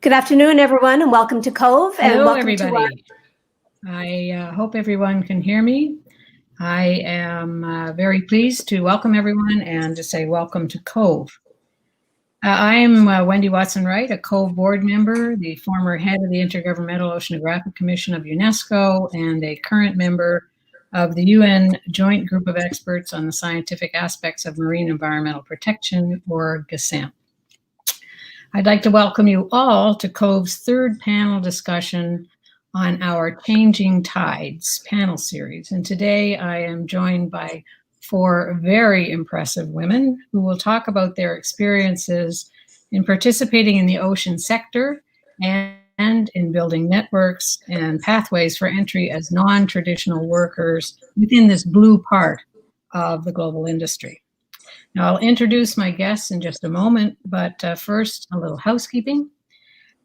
Good afternoon, everyone, and welcome to Cove. Hello, welcome everybody. I hope everyone can hear me. I am very pleased to welcome everyone and to say welcome to Cove. I am Wendy Watson-Wright, a Cove board member, the former head of the Intergovernmental Oceanographic Commission of UNESCO, and a current member of the UN Joint Group of Experts on the Scientific Aspects of Marine Environmental Protection, or GSEMP. I'd like to welcome you all to Cove's third panel discussion on our Changing Tides panel series. And today I am joined by four very impressive women who will talk about their experiences in participating in the ocean sector and in building networks and pathways for entry as non-traditional workers within this blue part of the global industry. Now, I'll introduce my guests in just a moment, but first, a little housekeeping.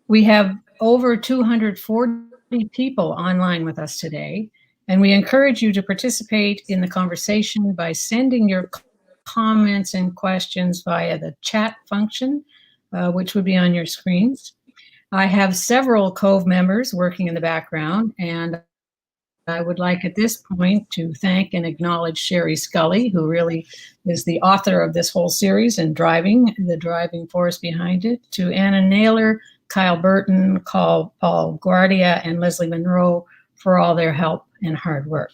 We have over 240 people online with us today, and we encourage you to participate in the conversation by sending your comments and questions via the chat function, which would be on your screens. I have several Cove members working in the background, and I would like at this point to thank and acknowledge Cheri Scully, who really is the author of this whole series and the driving force behind it, to Anna Naylor, Kyle Burton, Paul Guardia, and Leslie Monroe for all their help and hard work.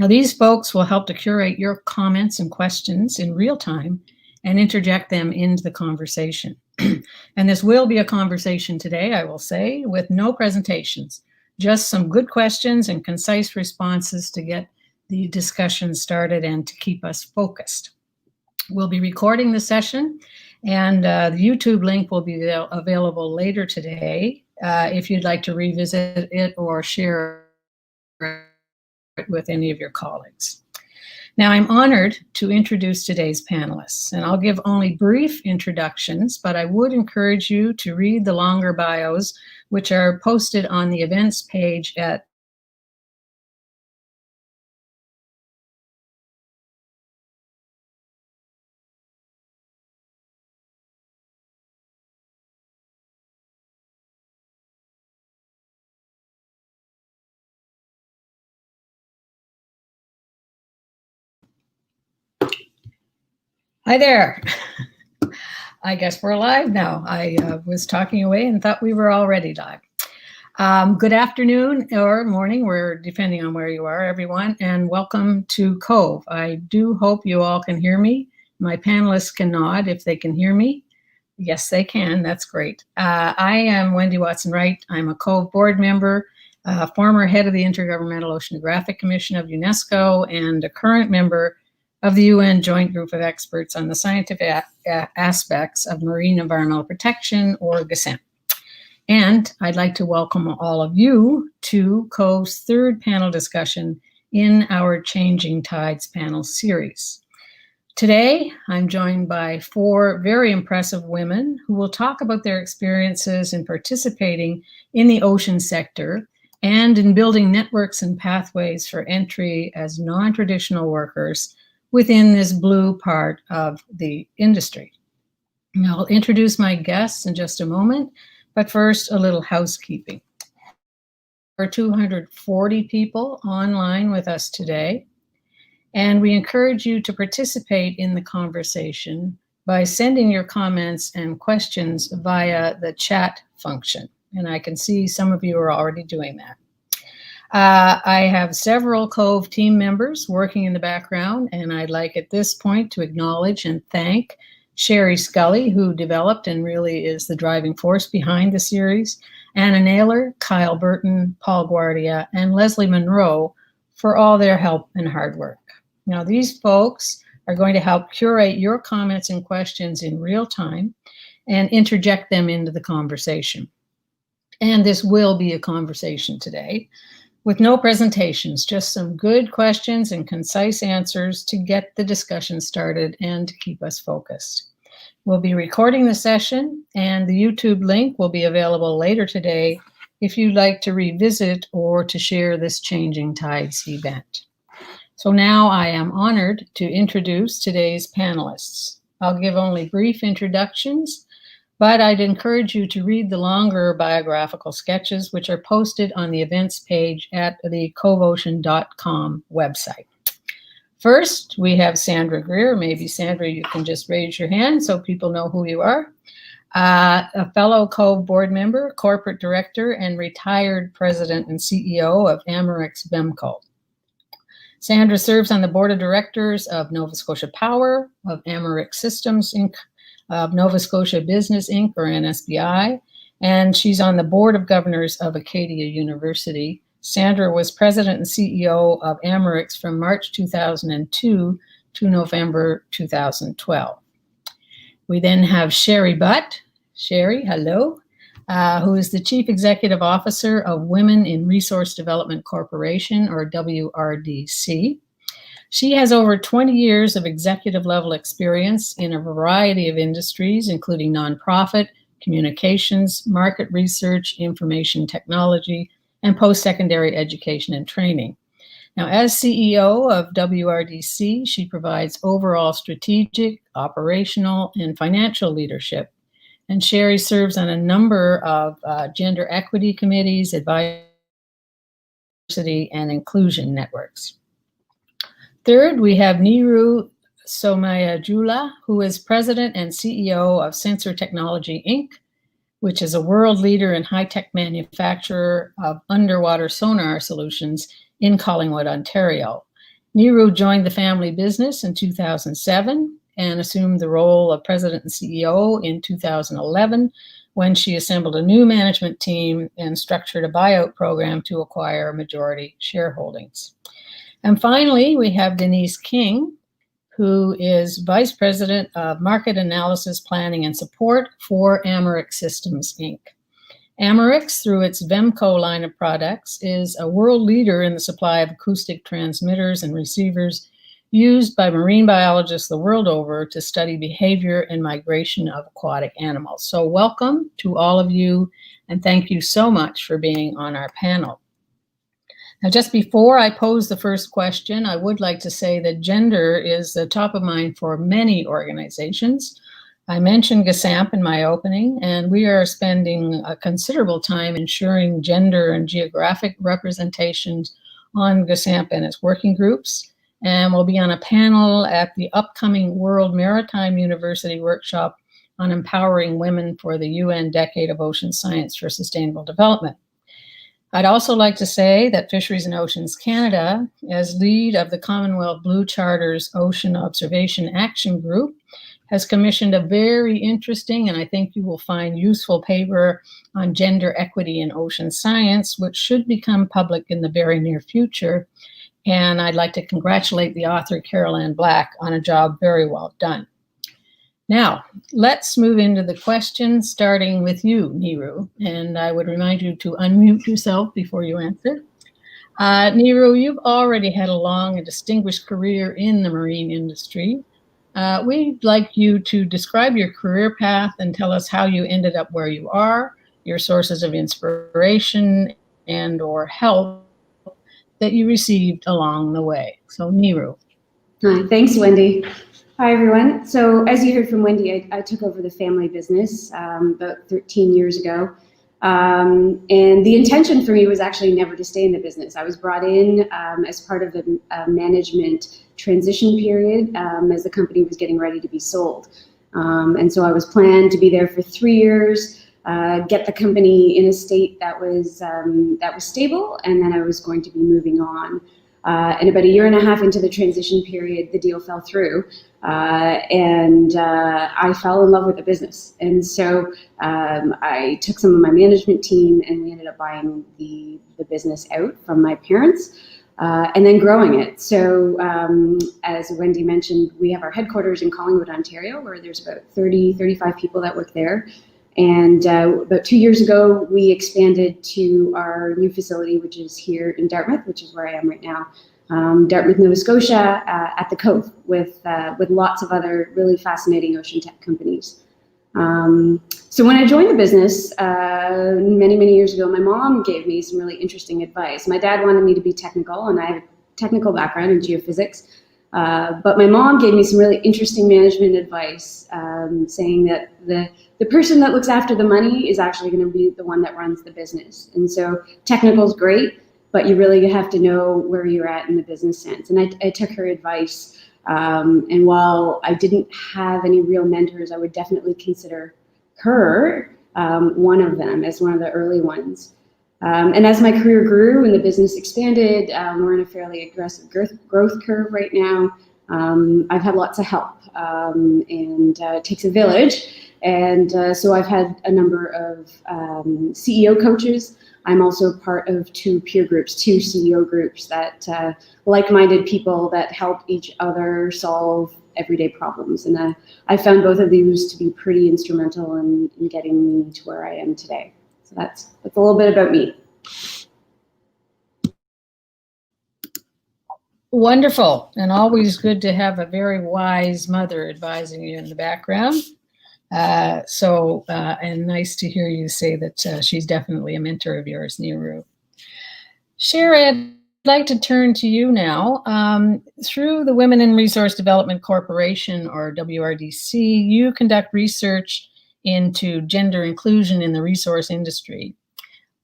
Now, these folks will help to curate your comments and questions in real time and interject them into the conversation. And this will be a conversation today, I will say, with no presentations. Just some good questions and concise responses to get the discussion started and to keep us focused. We'll be recording the session, and the YouTube link will be available later today if you'd like to revisit it or share it with any of your colleagues. Now, I'm honored to introduce today's panelists, and I'll give only brief introductions, but I would encourage you to read the longer bios, which are posted on the events page at Hi there. I guess we're live now. I was talking away and thought we were already live. Good afternoon or morning, depending on where you are, everyone, and welcome to Cove. I do hope you all can hear me. My panelists can nod if they can hear me. Yes, they can. That's great. I am Wendy Watson-Wright. I'm a Cove board member, former head of the Intergovernmental Oceanographic Commission of UNESCO, and a current member of the UN Joint Group of Experts on the Scientific Aspects of Marine Environmental Protection, or GSEMP. And I'd like to welcome all of you to Cove's third panel discussion in our Changing Tides panel series. Today, I'm joined by four very impressive women who will talk about their experiences in participating in the ocean sector and in building networks and pathways for entry as non-traditional workers within this blue part of the industry. Now, I'll introduce my guests in just a moment, but first, a little housekeeping. There are 240 people online with us today, and we encourage you to participate in the conversation by sending your comments and questions via the chat function. And I can see some of you are already doing that. I have several Cove team members working in the background, and I'd like at this point to acknowledge and thank Cheri Scully, who developed and really is the driving force behind the series, Anna Naylor, Kyle Burton, Paul Guardia, and Leslie Monroe for all their help and hard work. Now, these folks are going to help curate your comments and questions in real time and interject them into the conversation. And this will be a conversation today, with no presentations, just some good questions and concise answers to get the discussion started and to keep us focused. We'll be recording the session, and the YouTube link will be available later today if you'd like to revisit or to share this Changing Tides event. So now I am honored to introduce today's panelists. I'll give only brief introductions, but I'd encourage you to read the longer biographical sketches, which are posted on the events page at the coveocean.com website. First, we have Sandra Greer. Maybe, Sandra, you can just raise your hand so people know who you are. A fellow Cove board member, corporate director, and retired president and CEO of Amirix Vemco. Sandra serves on the board of directors of Nova Scotia Power, of Amirix Systems Inc, of Nova Scotia Business Inc, or NSBI, and she's on the board of governors of Acadia University. Sandra was president and CEO of Amirix from March 2002 to November 2012. We then have Cheri Butt. Cheri, hello, who is the Chief Executive Officer of Women in Resource Development Corporation, or WRDC. She has over 20 years of executive level experience in a variety of industries, including nonprofit, communications, market research, information technology, and post-secondary education and training. Now, as CEO of WRDC, she provides overall strategic, operational, and financial leadership. And Cheri serves on a number of gender equity committees, advisory and inclusion networks. Third, we have Niru Somayajula, who is president and CEO of Sensor Technology Inc, which is a world leader in high-tech manufacturer of underwater sonar solutions in Collingwood, Ontario. Niru joined the family business in 2007 and assumed the role of president and CEO in 2011 when she assembled a new management team and structured a buyout program to acquire majority shareholdings. And finally, we have Denise King, who is Vice President of Market Analysis, Planning, and Support for Amirix Systems Inc. Amirix, through its Vemco line of products, is a world leader in the supply of acoustic transmitters and receivers used by marine biologists the world over to study behavior and migration of aquatic animals. So welcome to all of you, and thank you so much for being on our panel. Now, just before I pose the first question, I would like to say that gender is the top of mind for many organizations. I mentioned GSAMP in my opening, and we are spending a considerable time ensuring gender and geographic representations on GSAMP and its working groups. And we'll be on a panel at the upcoming World Maritime University workshop on empowering women for the UN Decade of Ocean Science for Sustainable Development. I'd also like to say that Fisheries and Oceans Canada, as lead of the Commonwealth Blue Charter's Ocean Observation Action Group, has commissioned a very interesting, and I think you will find useful, paper on gender equity in ocean science, which should become public in the very near future. And I'd like to congratulate the author, Carol Ann Black, on a job very well done. Now, let's move into the questions, starting with you, Niru. And I would remind you to unmute yourself before you answer. Niru, you've already had a long and distinguished career in the marine industry. We'd like you to describe your career path and tell us how you ended up where you are, your sources of inspiration and or help that you received along the way. So Niru. Hi, thanks, Wendy. Hi, everyone. So as you heard from Wendy, I took over the family business about 13 years ago. And the intention for me was actually never to stay in the business. I was brought in as part of a management transition period as the company was getting ready to be sold. And so I was planned to be there for 3 years, get the company in a state that was stable, and then I was going to be moving on. And about 1.5 years into the transition period, the deal fell through, and I fell in love with the business. And so I took some of my management team, and we ended up buying the business out from my parents, and then growing it. So as Wendy mentioned, we have our headquarters in Collingwood, Ontario, where there's about 35 people that work there. And about 2 years ago, we expanded to our new facility, which is here in Dartmouth, which is where I am right now, Dartmouth, Nova Scotia, at the Cove, with lots of other really fascinating ocean tech companies. So when I joined the business many years ago, my mom gave me some really interesting advice. My dad wanted me to be technical, and I have a technical background in geophysics. But my mom gave me some really interesting management advice, saying that the person that looks after the money is actually going to be the one that runs the business. And so technical is great, but you really have to know where you're at in the business sense. And I took her advice. And while I didn't have any real mentors, I would definitely consider her one of them as one of the early ones. And as my career grew and the business expanded, we're in a fairly aggressive growth curve right now. I've had lots of help, and it takes a village. And so I've had a number of CEO coaches. I'm also part of two peer groups, two CEO groups that like-minded people that help each other solve everyday problems. And I found both of these to be pretty instrumental in getting me to where I am today. So that's a little bit about me. Wonderful, and always good to have a very wise mother advising you in the background. And nice to hear you say that she's definitely a mentor of yours, Niru. Cheri, I'd like to turn to you now. Through the Women in Resource Development Corporation, or WRDC, you conduct research into gender inclusion in the resource industry.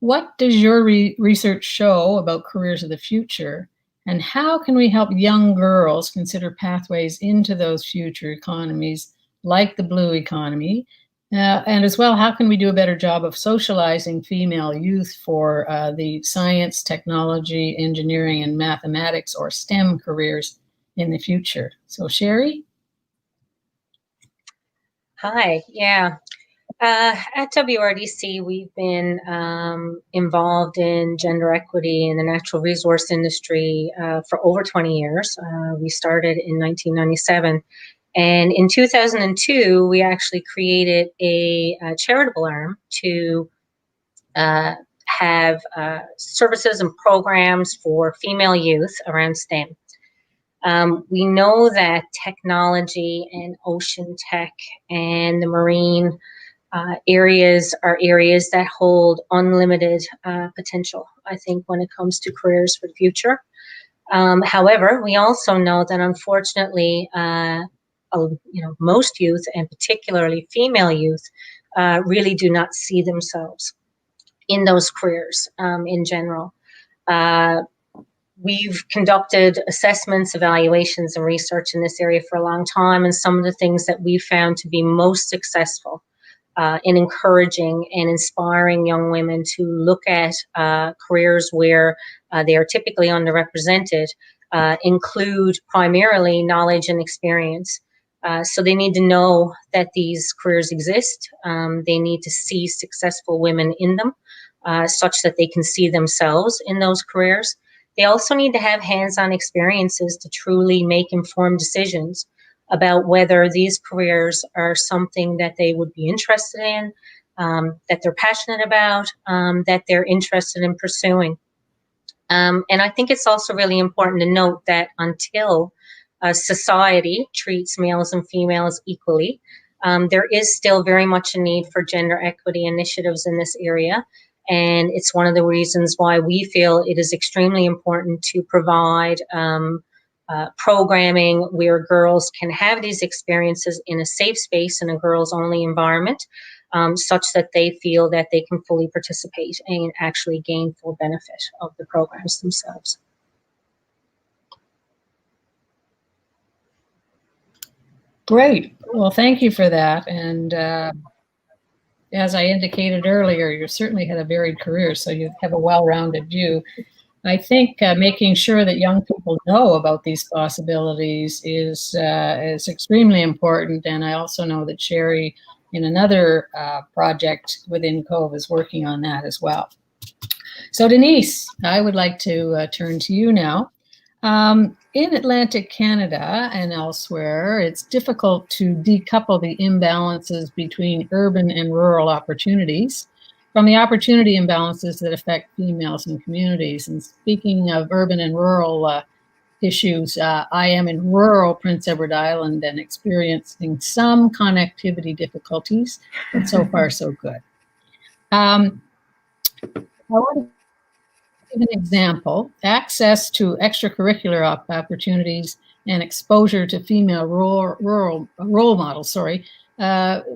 What does your research show about careers of the future, and how can we help young girls consider pathways into those future economies like the blue economy? And as well, how can we do a better job of socializing female youth for the science, technology, engineering, and mathematics, or STEM careers in the future? So, Cheri? Hi, yeah. At WRDC, we've been involved in gender equity in the natural resource industry for over 20 years. We started in 1997. And in 2002, we actually created a charitable arm to have services and programs for female youth around STEM. We know that technology and ocean tech and the marine areas are areas that hold unlimited potential, I think, when it comes to careers for the future. However, we also know that unfortunately, most youth, and particularly female youth, really do not see themselves in those careers in general. We've conducted assessments, evaluations, and research in this area for a long time, and some of the things that we found to be most successful in encouraging and inspiring young women to look at careers where they are typically underrepresented include primarily knowledge and experience. So they need to know that these careers exist. They need to see successful women in them such that they can see themselves in those careers. They also need to have hands-on experiences to truly make informed decisions about whether these careers are something that they would be interested in, that they're passionate about, that they're interested in pursuing. And I think it's also really important to note that until society treats males and females equally, there is still very much a need for gender equity initiatives in this area. And it's one of the reasons why we feel it is extremely important to provide programming where girls can have these experiences in a safe space, in a girls-only environment, such that they feel that they can fully participate and actually gain full benefit of the programs themselves. Great. Well, thank you for that. And as I indicated earlier, you certainly had a varied career, so you have a well-rounded view. I think making sure that young people know about these possibilities is extremely important. And I also know that Cheri, in another project within COVE, is working on that as well. So Denise, I would like to turn to you now. In Atlantic Canada and elsewhere, it's difficult to decouple the imbalances between urban and rural opportunities from the opportunity imbalances that affect females and communities. And speaking of urban and rural issues, I am in rural Prince Edward Island and experiencing some connectivity difficulties, but so far so good. I want to give an example. Access to extracurricular opportunities and exposure to female role models,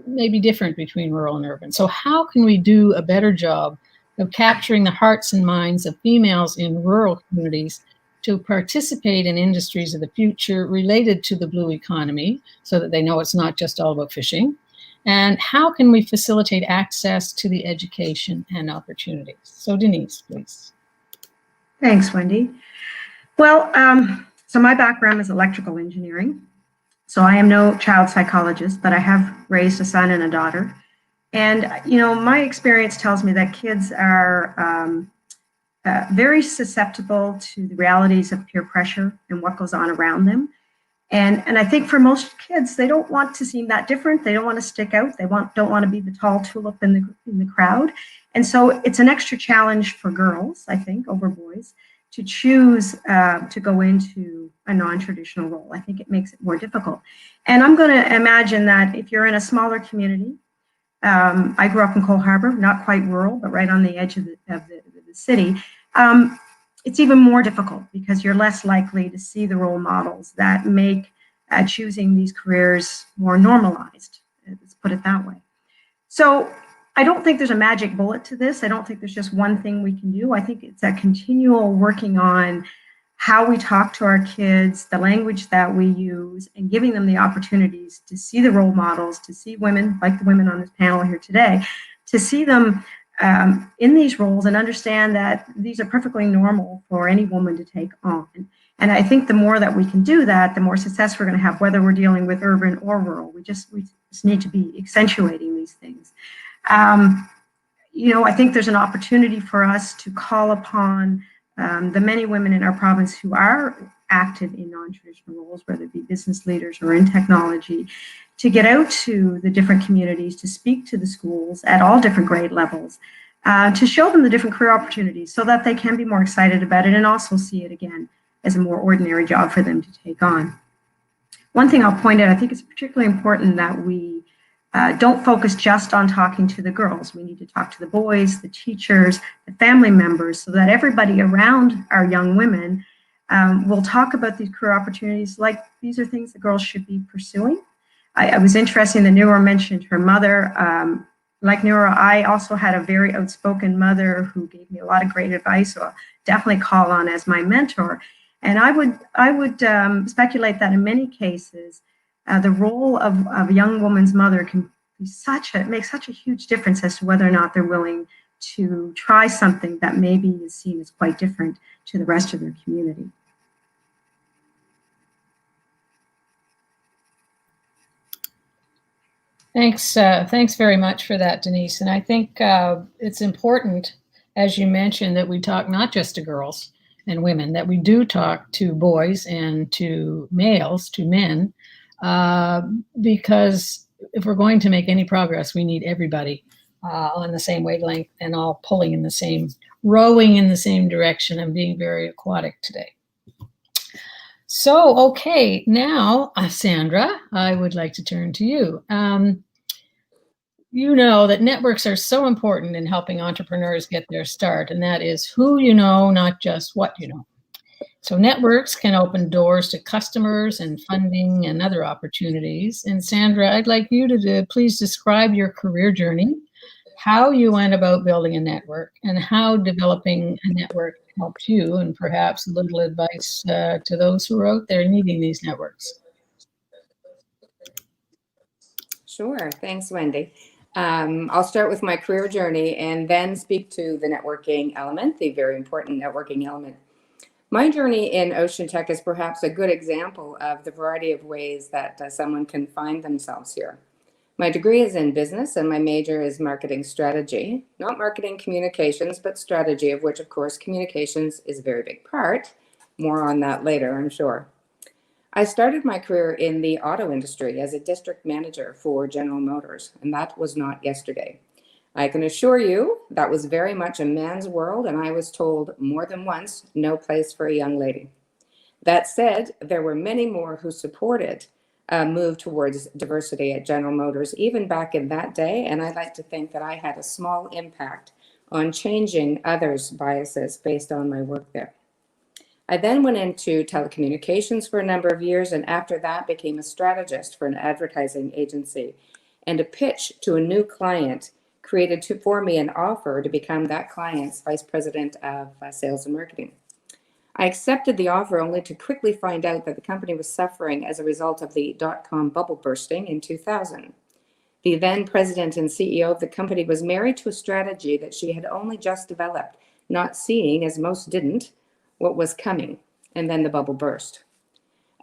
may be different between rural and urban. So how can we do a better job of capturing the hearts and minds of females in rural communities to participate in industries of the future related to the blue economy so that they know it's not just all about fishing? And how can we facilitate access to the education and opportunities? So Denise, please. Thanks, Wendy. Well, so my background is electrical engineering. So I am no child psychologist, but I have raised a son and a daughter. And, you know, my experience tells me that kids are very susceptible to the realities of peer pressure and what goes on around them. And I think for most kids, they don't want to seem that different. They don't want to stick out. They don't want to be the tall tulip in the crowd. And so it's an extra challenge for girls, I think, over boys, to choose to go into a non-traditional role. I think it makes it more difficult. And I'm going to imagine that if you're in a smaller community, I grew up in Cole Harbour, not quite rural, but right on the edge of the city. It's even more difficult because you're less likely to see the role models that make choosing these careers more normalized. Let's put it that way. So I don't think there's a magic bullet to this. I don't think there's just one thing we can do. I think it's a continual working on how we talk to our kids, the language that we use, and giving them the opportunities to see the role models, to see women, like the women on this panel here today, to see them in these roles and understand that these are perfectly normal for any woman to take on. And I think the more that we can do that, the more success we're going to have, whether we're dealing with urban or rural. We just need to be accentuating these things. You know, I think there's an opportunity for us to call upon the many women in our province who are active in non-traditional roles, whether it be business leaders or in technology, to get out to the different communities, to speak to the schools at all different grade levels, to show them the different career opportunities so that they can be more excited about it and also see it again as a more ordinary job for them to take on. One thing I'll point out, I think it's particularly important that we don't focus just on talking to the girls. We need to talk to the boys, the teachers, the family members, so that everybody around our young women will talk about these career opportunities like these are things that girls should be pursuing. I was interested that Niru mentioned her mother. Like Niru, I also had a very outspoken mother who gave me a lot of great advice, so I'll definitely call on as my mentor. And I would speculate that in many cases, the role of a young woman's mother can be make such a huge difference as to whether or not they're willing to try something that maybe is seen as quite different to the rest of their community. Thanks very much for that, Denise. And I think it's important, as you mentioned, that we talk not just to girls and women, that we do talk to boys and to males, to men, because if we're going to make any progress, we need everybody on the same wavelength and all pulling in the same, rowing in the same direction and being very aquatic today. So, okay, now, Sandra, I would like to turn to you. You know that networks are so important in helping entrepreneurs get their start, and that is who you know, not just what you know. So networks can open doors to customers and funding and other opportunities. And Sandra, I'd like you to please describe your career journey, how you went about building a network, and how developing a network helped you, and perhaps a little advice to those who are out there needing these networks. Sure, thanks, Wendy. I'll start with my career journey and then speak to the networking element, the very important networking element. My journey in ocean tech is perhaps a good example of the variety of ways that someone can find themselves here. My degree is in business and my major is marketing strategy, not marketing communications, but strategy, of which, of course, communications is a very big part. More on that later, I'm sure. I started my career in the auto industry as a district manager for General Motors, and that was not yesterday. I can assure you that was very much a man's world, and I was told more than once, no place for a young lady. That said, there were many more who supported a move towards diversity at General Motors, even back in that day, and I'd like to think that I had a small impact on changing others' biases based on my work there. I then went into telecommunications for a number of years, and after that became a strategist for an advertising agency. And a pitch to a new client created for me an offer to become that client's vice president of sales and marketing. I accepted the offer only to quickly find out that the company was suffering as a result of the dot-com bubble bursting in 2000. The then president and CEO of the company was married to a strategy that she had only just developed, not seeing, as most didn't, what was coming, and then the bubble burst.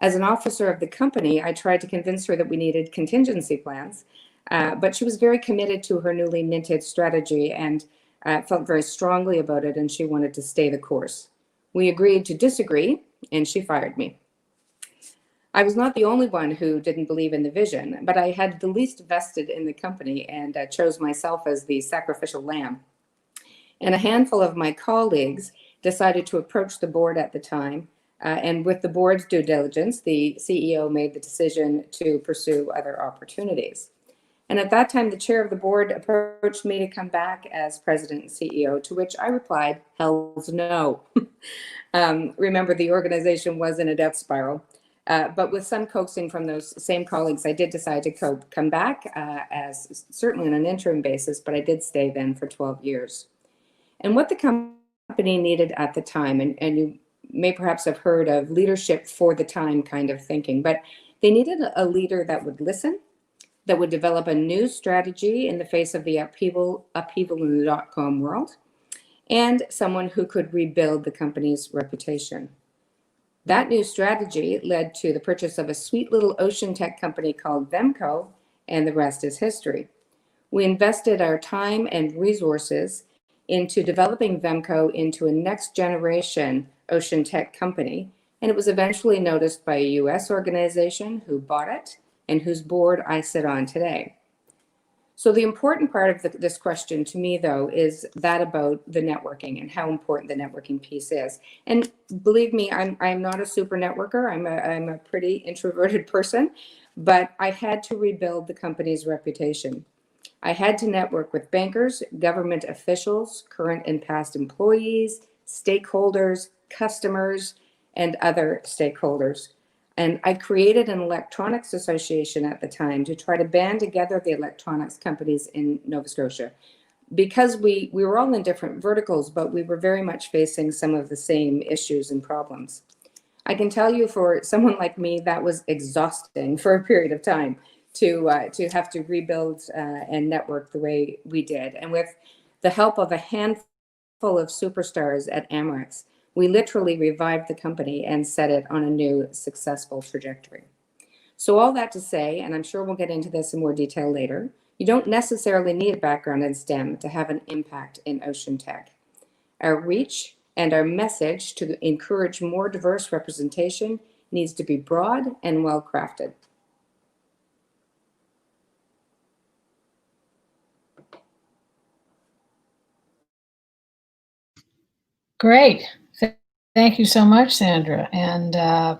As an officer of the company, I tried to convince her that we needed contingency plans, but she was very committed to her newly minted strategy and felt very strongly about it, and she wanted to stay the course. We agreed to disagree, and she fired me. I was not the only one who didn't believe in the vision, but I had the least vested in the company and chose myself as the sacrificial lamb. And a handful of my colleagues decided to approach the board at the time, and with the board's due diligence, the CEO made the decision to pursue other opportunities. And at that time, the chair of the board approached me to come back as president and CEO, to which I replied, hell's no. Remember, the organization was in a death spiral. But with some coaxing from those same colleagues, I did decide to come back as certainly on an interim basis, but I did stay then for 12 years. And what the company needed at the time, and you may perhaps have heard of leadership for the time kind of thinking, but they needed a leader that would listen, that would develop a new strategy in the face of the upheaval in the dot-com world, and someone who could rebuild the company's reputation. That new strategy led to the purchase of a sweet little ocean tech company called Vemco, and the rest is history. We invested our time and resources into developing Vemco into a next generation ocean tech company, and it was eventually noticed by a US organization who bought it and whose board I sit on today. So the important part of this question to me, though, is that about the networking and how important the networking piece is. And believe me, I'm not a super networker. I'm a pretty introverted person, but I had to rebuild the company's reputation. I had to network with bankers, government officials, current and past employees, stakeholders, customers, and other stakeholders. And I created an electronics association at the time to try to band together the electronics companies in Nova Scotia, because we were all in different verticals, but we were very much facing some of the same issues and problems. I can tell you, for someone like me, that was exhausting for a period of time to have to rebuild and network the way we did. And with the help of a handful of superstars at Amirix, we literally revived the company and set it on a new successful trajectory. So all that to say, and I'm sure we'll get into this in more detail later, you don't necessarily need a background in STEM to have an impact in ocean tech. Our reach and our message to encourage more diverse representation needs to be broad and well crafted. Great. Thank you so much, Sandra. And I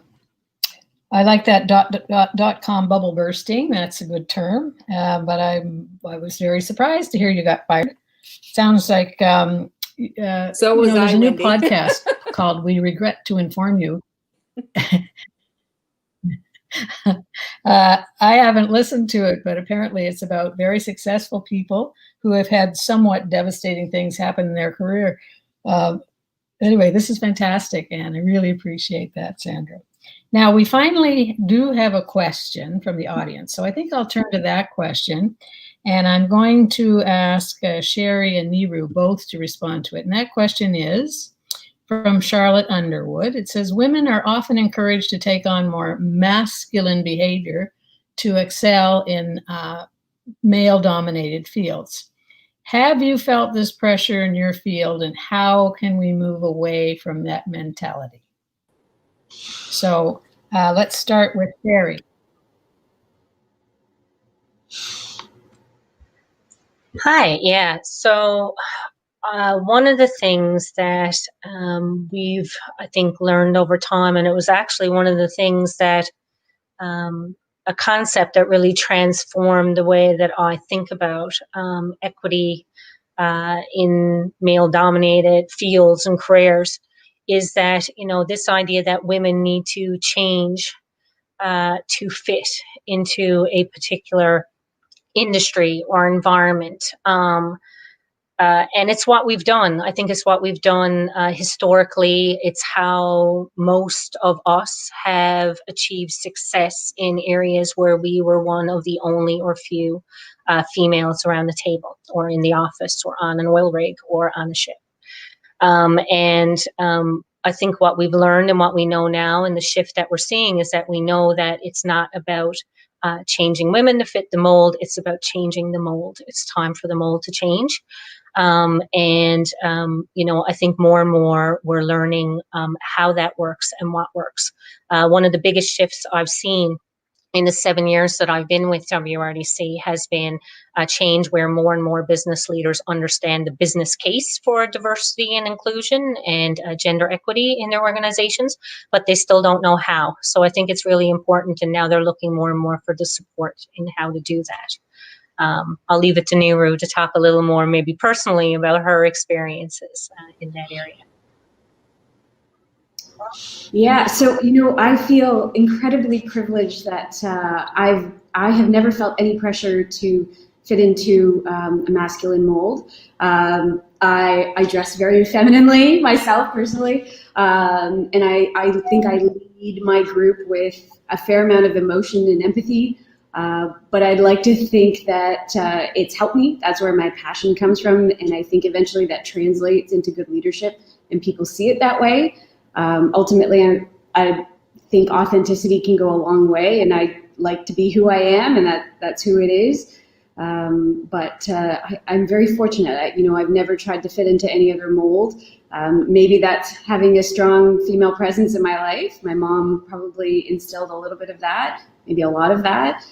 like that dot-com bubble bursting. That's a good term. But I was very surprised to hear you got fired. Sounds like so was there's a new Wendy. podcast called "We Regret to Inform You." I haven't listened to it, but apparently it's about very successful people who have had somewhat devastating things happen in their career. Anyway, this is fantastic, and I really appreciate that, Sandra. Now, we finally do have a question from the audience, so I think I'll turn to that question, and I'm going to ask Cheri and Niru both to respond to it. And that question is from Charlotte Underwood. It says, women are often encouraged to take on more masculine behavior to excel in male-dominated fields. Have you felt this pressure in your field, and how can we move away from that mentality? So let's start with Cheri. Hi, yeah. So one of the things that we've, I think, learned over time, and it was actually one of the things that a concept that really transformed the way that I think about equity in male-dominated fields and careers, is that, this idea that women need to change to fit into a particular industry or environment. And it's what we've done. I think it's what we've done historically. It's how most of us have achieved success in areas where we were one of the only or few females around the table, or in the office, or on an oil rig, or on a ship. I think what we've learned and what we know now, and the shift that we're seeing, is that we know that it's not about changing women to fit the mold. It's about changing the mold. It's time for the mold to change. I think more and more we're learning how that works and what works. One of the biggest shifts I've seen in the 7 years that I've been with WRDC has been a change where more and more business leaders understand the business case for diversity and inclusion and gender equity in their organizations, but they still don't know how. So I think it's really important, and now they're looking more and more for the support in how to do that. I'll leave it to Niru to talk a little more, maybe personally, about her experiences in that area. Yeah, so I feel incredibly privileged that I have never felt any pressure to fit into a masculine mold. I dress very femininely myself personally, and I think I lead my group with a fair amount of emotion and empathy. But I'd like to think that it's helped me. That's where my passion comes from, and I think eventually that translates into good leadership, and people see it that way. Ultimately, I think authenticity can go a long way, and I like to be who I am, and that's who it is. But I'm very fortunate. I've never tried to fit into any other mold. Maybe that's having a strong female presence in my life. My mom probably instilled a little bit of that, maybe a lot of that.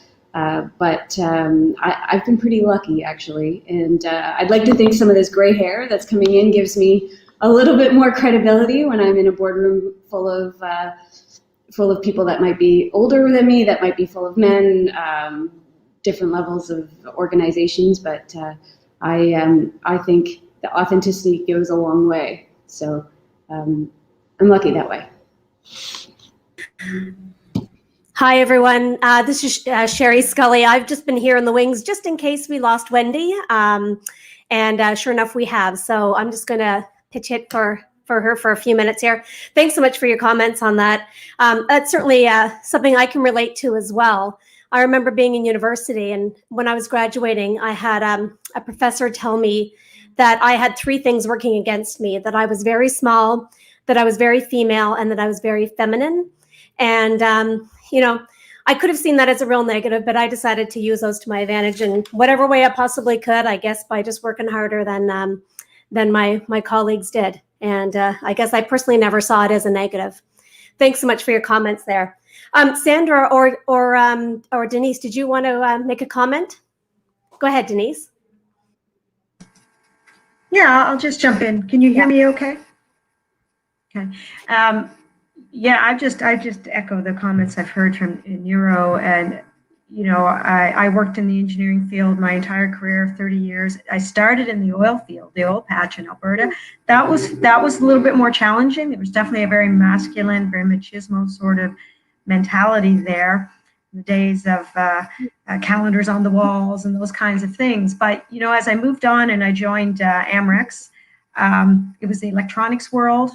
But I've been pretty lucky, actually. And I'd like to think some of this gray hair that's coming in gives me a little bit more credibility when I'm in a boardroom full of people that might be older than me, that might be full of men, different levels of organizations. But I think the authenticity goes a long way. So I'm lucky that way. Hi, everyone. This is Cheri Scully. I've just been here in the wings just in case we lost Wendy. And sure enough, we have. So I'm just going to pitch it for her for a few minutes here. Thanks so much for your comments on that. That's certainly something I can relate to as well. I remember being in university, and when I was graduating, I had a professor tell me that I had three things working against me: that I was very small, that I was very female, and that I was very feminine. And I could have seen that as a real negative, but I decided to use those to my advantage in whatever way I possibly could, I guess by just working harder than my colleagues did. And I guess I personally never saw it as a negative. Thanks so much for your comments there. Sandra or Denise, did you want to make a comment? Go ahead, Denise. Yeah, I'll just jump in. Can you hear me okay? Okay. Yeah, I just echo the comments I've heard from Niru. And, I worked in the engineering field my entire career, 30 years. I started in the oil field, the oil patch in Alberta. That was a little bit more challenging. There was definitely a very masculine, very machismo sort of mentality there. The days of calendars on the walls and those kinds of things. But, as I moved on and I joined Amirix, it was the electronics world.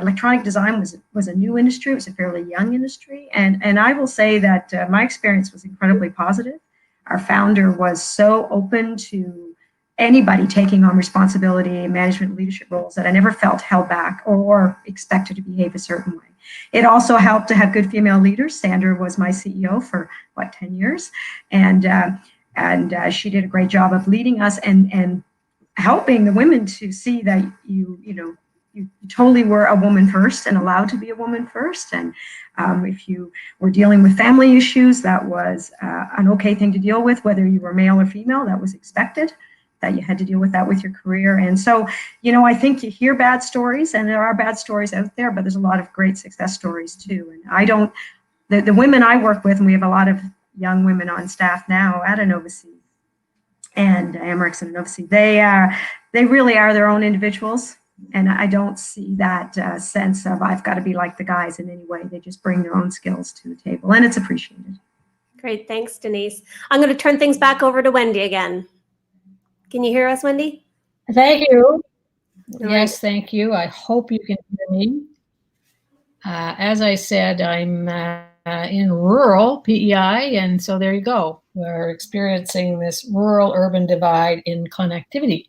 Electronic design was a new industry. It was a fairly young industry. And I will say that my experience was incredibly positive. Our founder was so open to anybody taking on responsibility, management, leadership roles that I never felt held back or expected to behave a certain way. It also helped to have good female leaders. Sandra was my CEO for 10 years, and she did a great job of leading us and helping the women to see that you totally were a woman first and allowed to be a woman first. And if you were dealing with family issues, that was an okay thing to deal with, whether you were male or female. That was expected, that you had to deal with that with your career. And so, I think you hear bad stories, and there are bad stories out there, but there's a lot of great success stories too. And the women I work with, and we have a lot of young women on staff now at Innovacy and Amirix and Innovacy, they really are their own individuals. And I don't see that sense of I've got to be like the guys in any way. They just bring their own skills to the table, and it's appreciated. Great, thanks, Denise. I'm going to turn things back over to Wendy again. Can you hear us, Wendy? Thank you. All Yes, right. thank you. I hope you can hear me. As I said, I'm in rural PEI, and so there you go. We're experiencing this rural-urban divide in connectivity.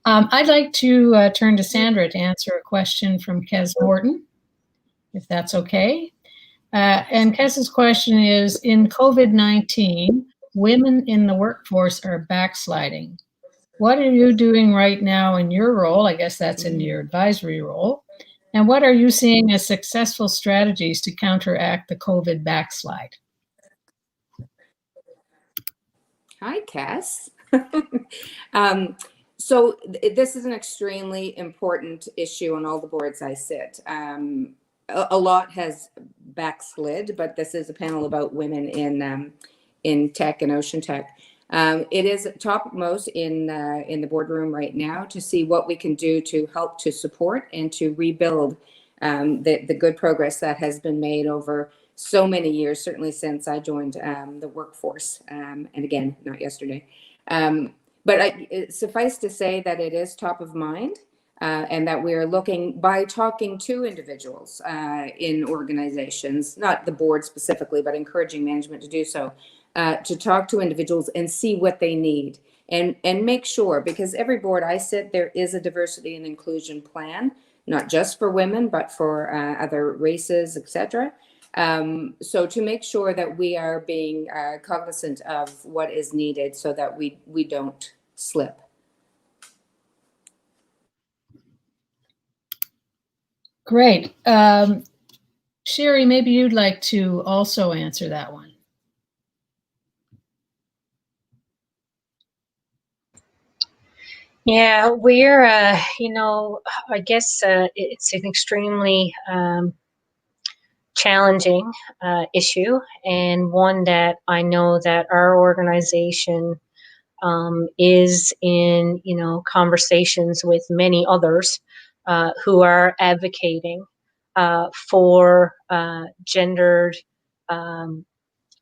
I'd like to turn to Sandra to answer a question from Kes Morton, if that's okay. And Kes's question is, in COVID-19, women in the workforce are backsliding. What are you doing right now in your role? I guess that's in your advisory role. And what are you seeing as successful strategies to counteract the COVID backslide? Hi, Cass. So this is an extremely important issue on all the boards I sit. A lot has backslid, but this is a panel about women in tech and ocean tech. It is topmost in the boardroom right now to see what we can do to help to support and to rebuild the good progress that has been made over so many years, certainly since I joined the workforce, and again, not yesterday. But suffice to say that it is top of mind, and that we're looking, by talking to individuals in organizations, not the board specifically, but encouraging management to do so, to talk to individuals and see what they need, and make sure, because every board I sit, there is a diversity and inclusion plan, not just for women, but for other races, etc. So to make sure that we are being cognizant of what is needed so that we don't slip. Great. Cheri, maybe you'd like to also answer that one. Yeah, we're, I guess it's an extremely challenging issue, and one that I know that our organization is in, conversations with many others who are advocating for gendered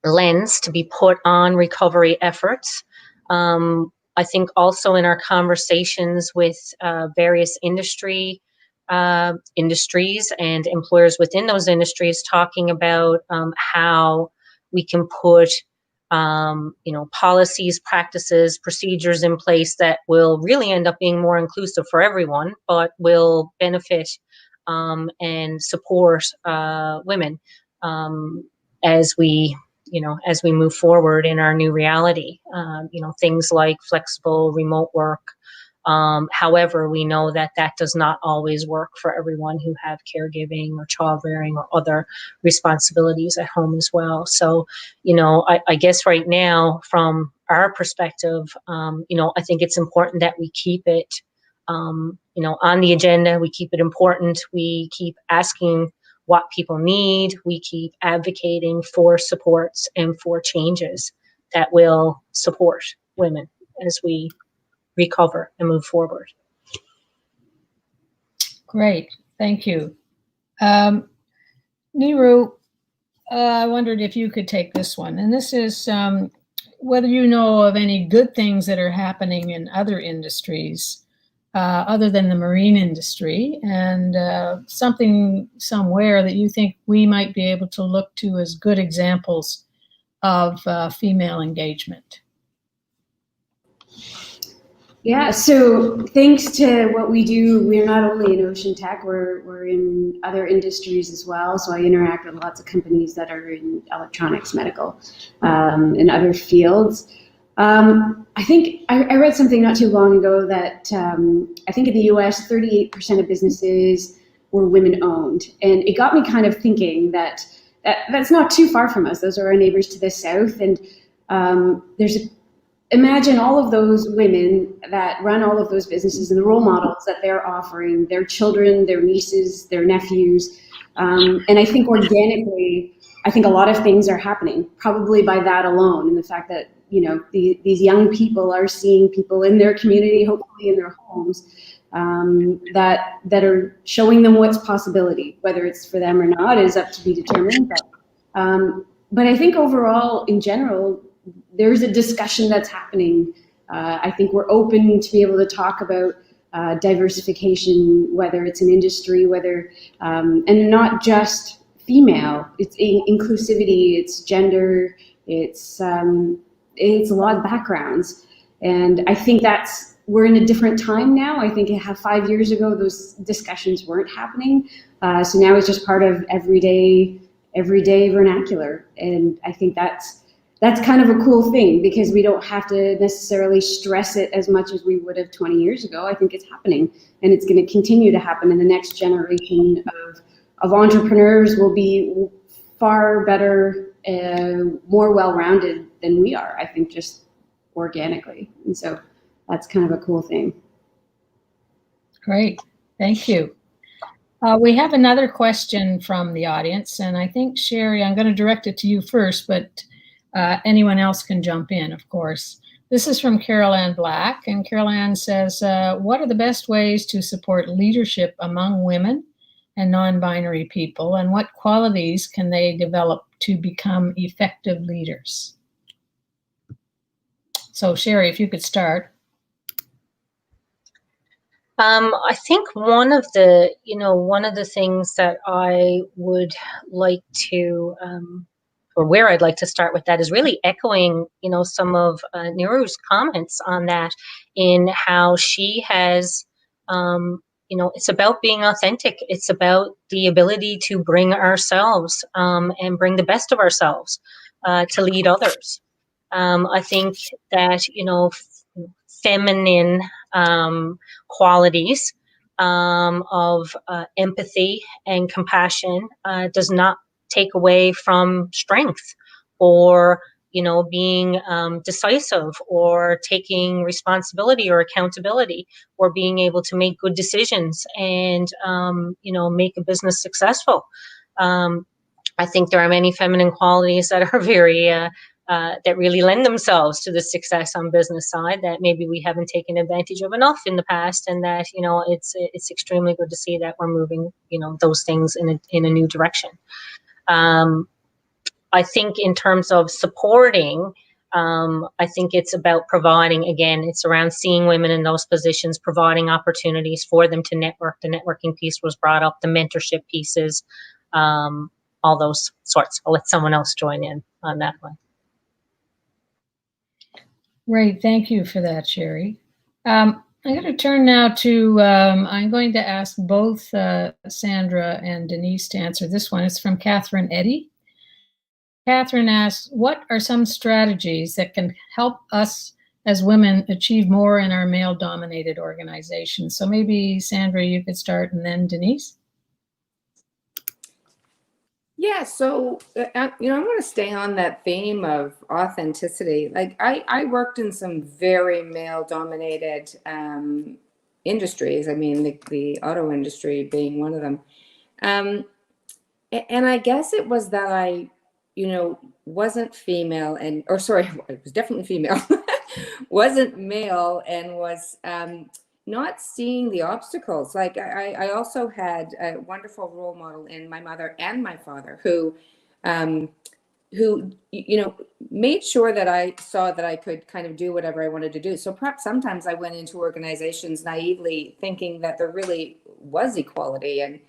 lens to be put on recovery efforts. I think also in our conversations with various industries and employers within those industries, talking about how we can put policies, practices, procedures in place that will really end up being more inclusive for everyone, but will benefit and support women as we move forward in our new reality. Things like flexible remote work. However, we know that does not always work for everyone who have caregiving or child rearing or other responsibilities at home as well. So, I guess right now, from our perspective, I think it's important that we keep it, on the agenda. We keep it important. We keep asking what people need. We keep advocating for supports and for changes that will support women as we recover and move forward. Great, thank you. Niru, I wondered if you could take this one. And this is whether you know of any good things that are happening in other industries other than the marine industry, and something somewhere that you think we might be able to look to as good examples of female engagement. Yeah, so thanks to what we do, we're not only in ocean tech, we're in other industries as well. So I interact with lots of companies that are in electronics, medical, and other fields. I think I read something not too long ago that I think in the US, 38% of businesses were women owned. And it got me kind of thinking that that's not too far from us. Those are our neighbors to the south. And imagine all of those women that run all of those businesses and the role models that they're offering their children, their nieces, their nephews. And I think organically, a lot of things are happening probably by that alone, and the fact that these young people are seeing people in their community, hopefully in their homes, that are showing them what's possibility. Whether it's for them or not is up to be determined. But I think overall, in general, there's a discussion that's happening. I think we're open to be able to talk about diversification, whether it's an industry, and not just female. It's inclusivity, it's gender, it's a lot of backgrounds, and I think we're in a different time now. I think 5 years ago those discussions weren't happening, so now it's just part of everyday vernacular, and I think that's kind of a cool thing, because we don't have to necessarily stress it as much as we would have 20 years ago. I think it's happening, and it's going to continue to happen, and the next generation of entrepreneurs will be far better, more well-rounded than we are, I think, just organically. And so that's kind of a cool thing. Great, thank you. We have another question from the audience, and I think, Cheri, I'm going to direct it to you first, but anyone else can jump in, of course. This is from Carol Ann Black, and Carol Ann says, what are the best ways to support leadership among women and non-binary people, and what qualities can they develop to become effective leaders? So, Cheri, if you could start. I think one of the things that I would like to, or where I'd like to start with that, is really echoing, some of Niru's comments on that, in how she has, it's about being authentic. It's about the ability to bring ourselves and bring the best of ourselves to lead others. I think that, feminine qualities of empathy and compassion does not take away from strength, or being decisive, or taking responsibility or accountability, or being able to make good decisions and make a business successful. I think there are many feminine qualities that are very that really lend themselves to the success on business side that maybe we haven't taken advantage of enough in the past, and that it's extremely good to see that we're moving those things in a new direction. I think in terms of supporting, I think it's about providing, again, it's around seeing women in those positions, providing opportunities for them to network. The networking piece was brought up, the mentorship pieces, all those sorts. I'll let someone else join in on that one. Great, thank you for that, Cheri. I'm going to turn now to, I'm going to ask both Sandra and Denise to answer this one. It's from Catherine Eddy. Catherine asks, what are some strategies that can help us as women achieve more in our male-dominated organizations? So maybe, Sandra, you could start, and then Denise. Yeah, so, I want to stay on that theme of authenticity. Like, I worked in some very male-dominated industries. I mean, the auto industry being one of them. And I guess it was that I, wasn't female I was definitely female, wasn't male, and was not seeing the obstacles. Like I also had a wonderful role model in my mother and my father who made sure that I saw that I could kind of do whatever I wanted to do. So perhaps sometimes I went into organizations naively thinking that there really was equality, and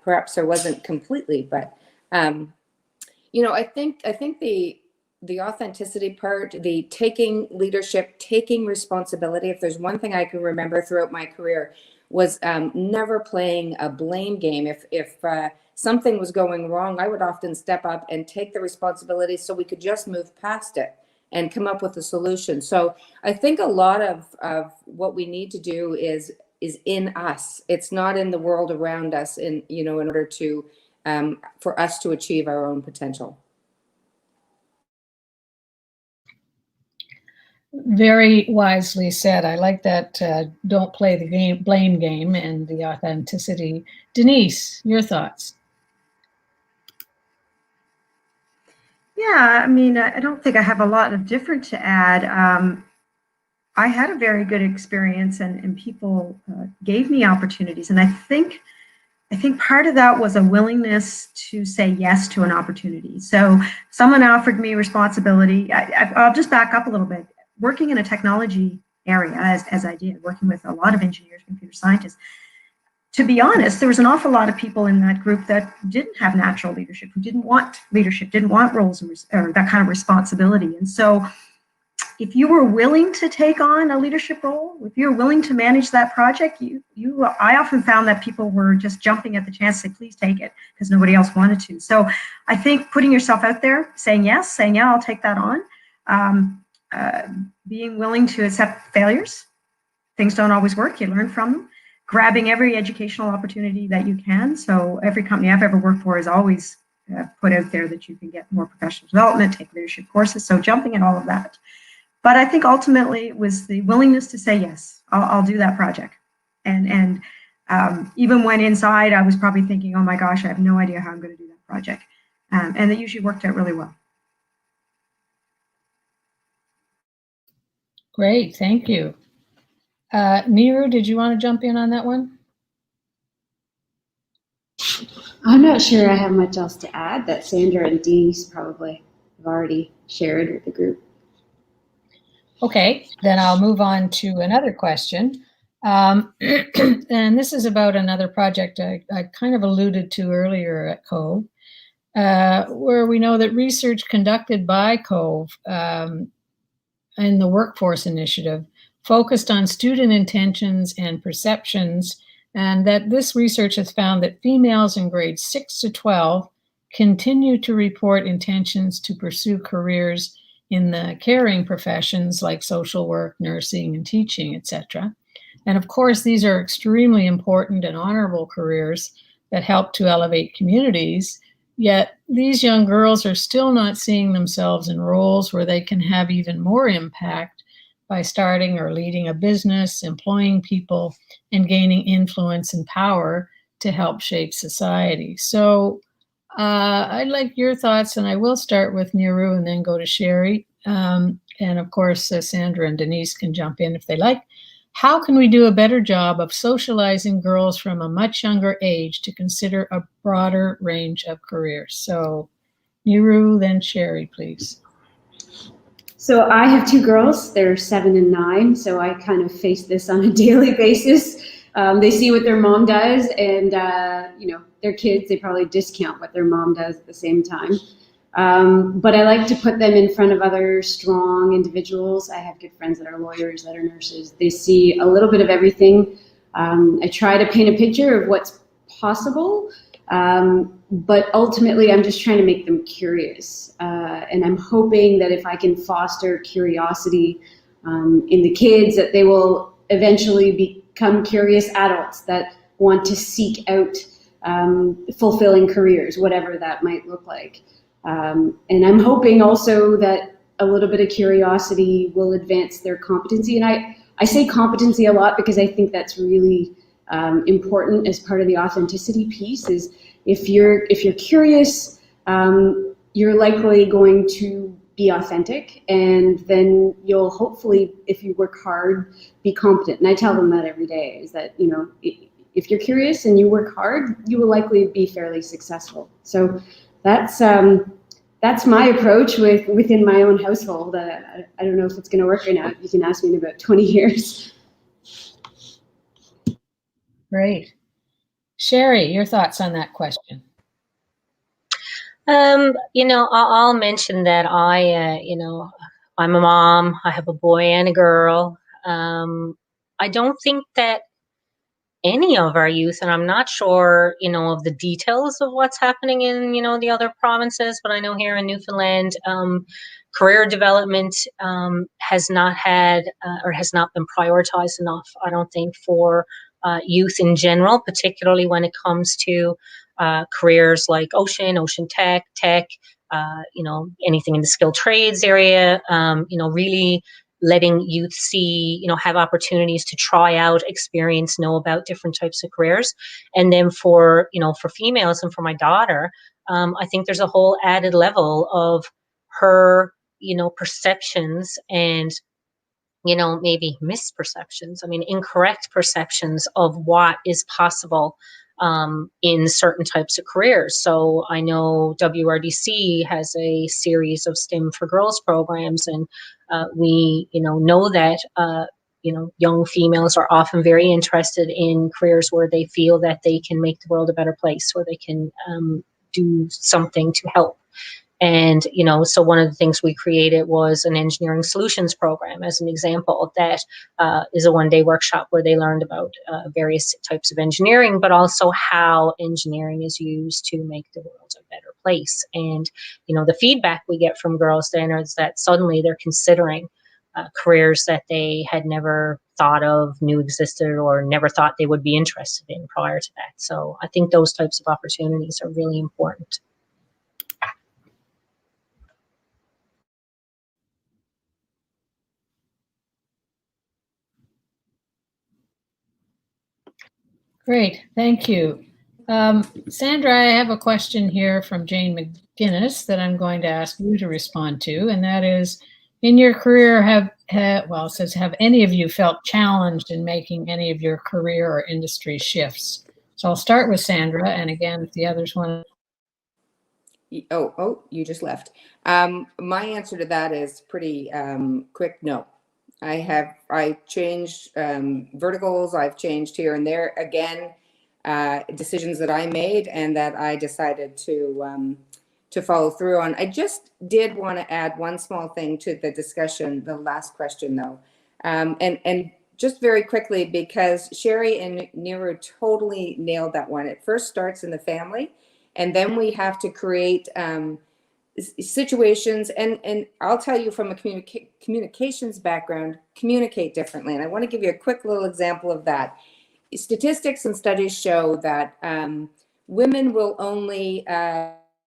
perhaps there wasn't completely, but I think the authenticity part, the taking leadership, taking responsibility. If there's one thing I can remember throughout my career, was never playing a blame game. If something was going wrong, I would often step up and take the responsibility so we could just move past it and come up with a solution. So I think a lot of what we need to do is in us. It's not in the world around us, in order to for us to achieve our own potential. Very wisely said. I like that. Don't play the blame game, and the authenticity. Denise, your thoughts? Yeah, I mean, I don't think I have a lot of different to add. I had a very good experience, and people gave me opportunities. And I think part of that was a willingness to say yes to an opportunity. So someone offered me responsibility. I'll just back up a little bit. Working in a technology area, as I did, working with a lot of engineers, computer scientists, to be honest, there was an awful lot of people in that group that didn't have natural leadership, who didn't want leadership, didn't want roles or that kind of responsibility. And so if you were willing to take on a leadership role, if you were willing to manage that project, I often found that people were just jumping at the chance to say, please take it, because nobody else wanted to. So I think putting yourself out there, saying yes, saying, yeah, I'll take that on, being willing to accept failures. Things don't always work, you learn from them. Grabbing every educational opportunity that you can. So every company I've ever worked for has always put out there that you can get more professional development, take leadership courses. So jumping at all of that. But I think ultimately it was the willingness to say, yes, I'll do that project. And even when inside, I was probably thinking, oh my gosh, I have no idea how I'm going to do that project. And it usually worked out really well. Great, thank you. Niru, did you want to jump in on that one? I'm not sure I have much else to add that Sandra and Denise probably have already shared with the group. Okay, then I'll move on to another question. And this is about another project I kind of alluded to earlier at COVE, where we know that research conducted by COVE in the Workforce Initiative focused on student intentions and perceptions, and that this research has found that females in grades 6 to 12 continue to report intentions to pursue careers in the caring professions like social work, nursing, and teaching, etc. And of course, these are extremely important and honorable careers that help to elevate communities, yet these young girls are still not seeing themselves in roles where they can have even more impact by starting or leading a business, employing people, and gaining influence and power to help shape society. So I'd like your thoughts, and I will start with Niru and then go to Cheri. And of course, Sandra and Denise can jump in if they like. How can we do a better job of socializing girls from a much younger age to consider a broader range of careers? So Niru, then Cheri, please. So I have two girls, they're 7 and 9, so I kind of face this on a daily basis. They see what their mom does, and they're kids, they probably discount what their mom does at the same time. But I like to put them in front of other strong individuals. I have good friends that are lawyers, that are nurses. They see a little bit of everything. I try to paint a picture of what's possible, but ultimately I'm just trying to make them curious. And I'm hoping that if I can foster curiosity in the kids, that they will eventually become curious adults that want to seek out fulfilling careers, whatever that might look like. And I'm hoping also that a little bit of curiosity will advance their competency. And I say competency a lot because I think that's really important as part of the authenticity piece. Is if you're curious, you're likely going to be authentic, and then you'll hopefully, if you work hard, be competent. And I tell them that every day, is that, if you're curious and you work hard, you will likely be fairly successful. So that's my approach within my own household. I don't know if it's going to work or not. You can ask me in about 20 years. Great. Cheri, your thoughts on that question? I'll mention that I'm a mom. I have a boy and a girl. I don't think that any of our youth, and I'm not sure, of the details of what's happening in, the other provinces, but I know here in Newfoundland, career development has not had or has not been prioritized enough, I don't think, for youth in general, particularly when it comes to careers like ocean tech, anything in the skilled trades area, really letting youth see, have opportunities to try out, experience, know about different types of careers. And then for females and for my daughter, I think there's a whole added level of her, perceptions and, maybe misperceptions, incorrect perceptions of what is possible in certain types of careers. So I know WRDC has a series of STEM for Girls programs, and we, know that, young females are often very interested in careers where they feel that they can make the world a better place, or they can do something to help. And, so one of the things we created was an engineering solutions program, as an example, that is a one-day workshop where they learned about various types of engineering, but also how engineering is used to make the world a better place. And, the feedback we get from girls then is that suddenly they're considering careers that they had never thought of, knew existed, or never thought they would be interested in prior to that. So I think those types of opportunities are really important. Great, thank you. Sandra, I have a question here from Jane McGinnis that I'm going to ask you to respond to, and that is, in your career, it says, have any of you felt challenged in making any of your career or industry shifts? So I'll start with Sandra, and again, if the others want. Oh, you just left. My answer to that is pretty quick. No. I changed verticals. I've changed here and there. Again, decisions that I made and that I decided to follow through on. I just did want to add one small thing to the discussion, the last question though. And just very quickly, because Cheri and Niru totally nailed that one. It first starts in the family, and then we have to create situations, and I'll tell you from a communications background, communicate differently. And I want to give you a quick little example of that. Statistics and studies show that women will only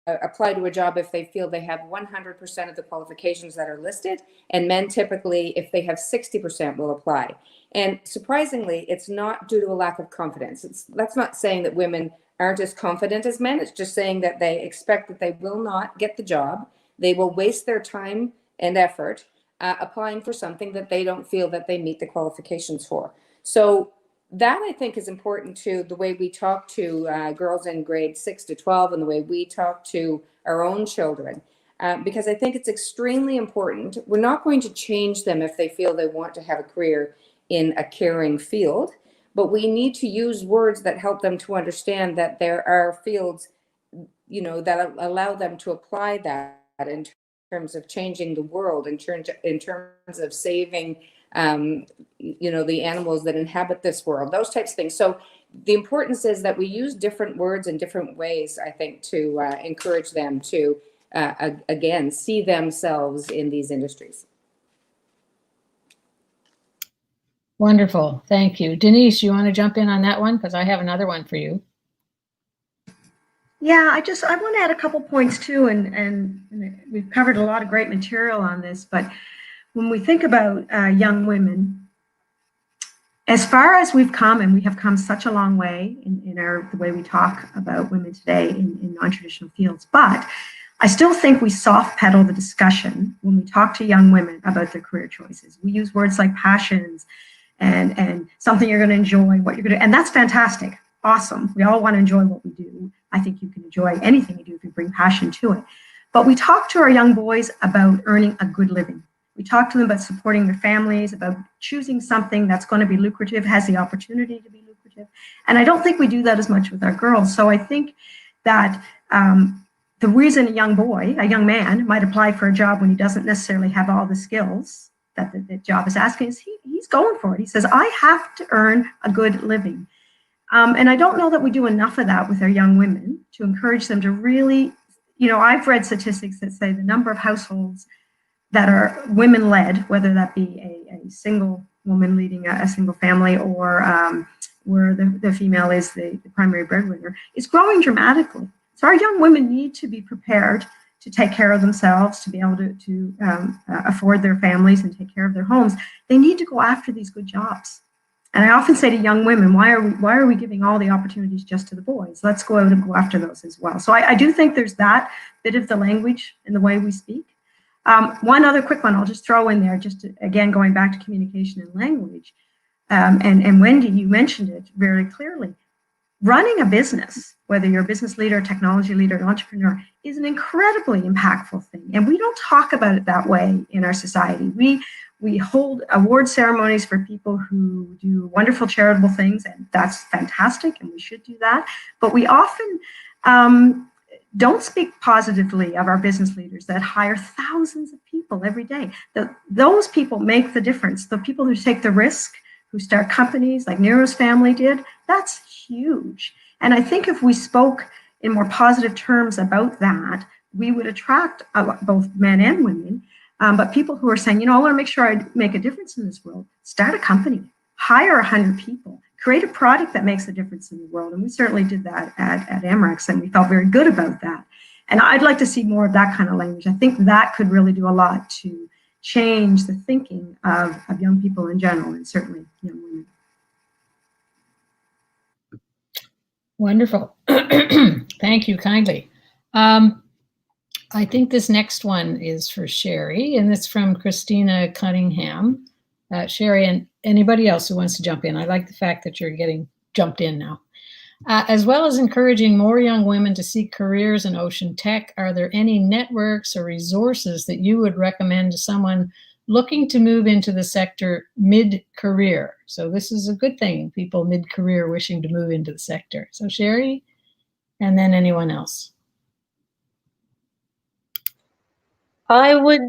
apply to a job if they feel they have 100% of the qualifications that are listed, and men typically, if they have 60%, will apply. And surprisingly, it's not due to a lack of confidence. That's not saying that women aren't as confident as men. It's just saying that they expect that they will not get the job. They will waste their time and effort applying for something that they don't feel that they meet the qualifications for. So that, I think, is important to the way we talk to girls in grade 6 to 12 and the way we talk to our own children, because I think it's extremely important. We're not going to change them if they feel they want to have a career in a caring field, but we need to use words that help them to understand that there are fields, that allow them to apply that in terms of changing the world, in terms of saving, the animals that inhabit this world, those types of things. So the importance is that we use different words in different ways, I think, to encourage them to, again, see themselves in these industries. Wonderful, thank you. Denise, you want to jump in on that one? Because I have another one for you. Yeah, I want to add a couple points too, and we've covered a lot of great material on this, but when we think about young women, as far as we've come, and we have come such a long way in the way we talk about women today in non-traditional fields, but I still think we soft pedal the discussion when we talk to young women about their career choices. We use words like passions and something you're going to enjoy, what you're going to, and that's fantastic, awesome. We all want to enjoy what we do. I think you can enjoy anything you do if you bring passion to it. But we talk to our young boys about earning a good living. We talk to them about supporting their families, about choosing something that's going to be lucrative, has the opportunity to be lucrative. And I don't think we do that as much with our girls. So I think that the reason a young man might apply for a job when he doesn't necessarily have all the skills that the job is asking is he's going for it. He says, I have to earn a good living. And I don't know that we do enough of that with our young women to encourage them to really, I've read statistics that say the number of households that are women-led, whether that be a single woman leading a single family or where the female is the primary breadwinner, is growing dramatically. So our young women need to be prepared to take care of themselves, to be able to afford their families and take care of their homes. They need to go after these good jobs. And I often say to young women, why are we giving all the opportunities just to the boys? Let's go out and go after those as well. So I do think there's that bit of the language in the way we speak. One other quick one I'll just throw in there, just to, again, going back to communication and language. And Wendy, you mentioned it very clearly. Running a business, whether you're a business leader, technology leader, an entrepreneur, is an incredibly impactful thing. And we don't talk about it that way in our society. We hold award ceremonies for people who do wonderful charitable things, and that's fantastic, and we should do that. But we often don't speak positively of our business leaders that hire thousands of people every day. Those people make the difference. The people who take the risk, who start companies like Niru's family did, that's huge. And I think if we spoke in more positive terms about that, we would attract both men and women, but people who are saying, you know, I want to make sure I make a difference in this world, start a company, hire 100 people, create a product that makes a difference in the world. And we certainly did that at Amirix, and we felt very good about that. And I'd like to see more of that kind of language. I think that could really do a lot to change the thinking of young people in general, and certainly young women. Wonderful. Thank you kindly. I think this next one is for Cheri, and it's from Christina Cunningham. Cheri, and anybody else who wants to jump in. I like the fact that you're getting jumped in now. As well as encouraging more young women to seek careers in ocean tech, are there any networks or resources that you would recommend to someone looking to move into the sector mid-career? So this is a good thing, people mid-career wishing to move into the sector. So Cheri, and then anyone else. I would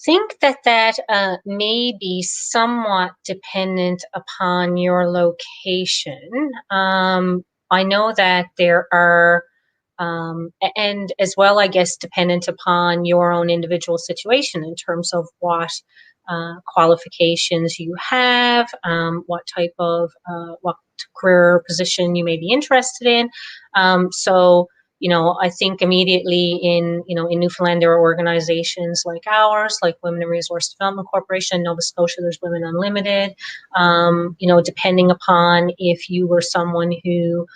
think that may be somewhat dependent upon your location. I know that there are, and as well, I guess, dependent upon your own individual situation in terms of what qualifications you have, what type of, what career position you may be interested in. So, you know, I think immediately in Newfoundland, there are organizations like ours, like Women in Resource Development Corporation. Nova Scotia, there's Women Unlimited. You know, depending upon if you were someone who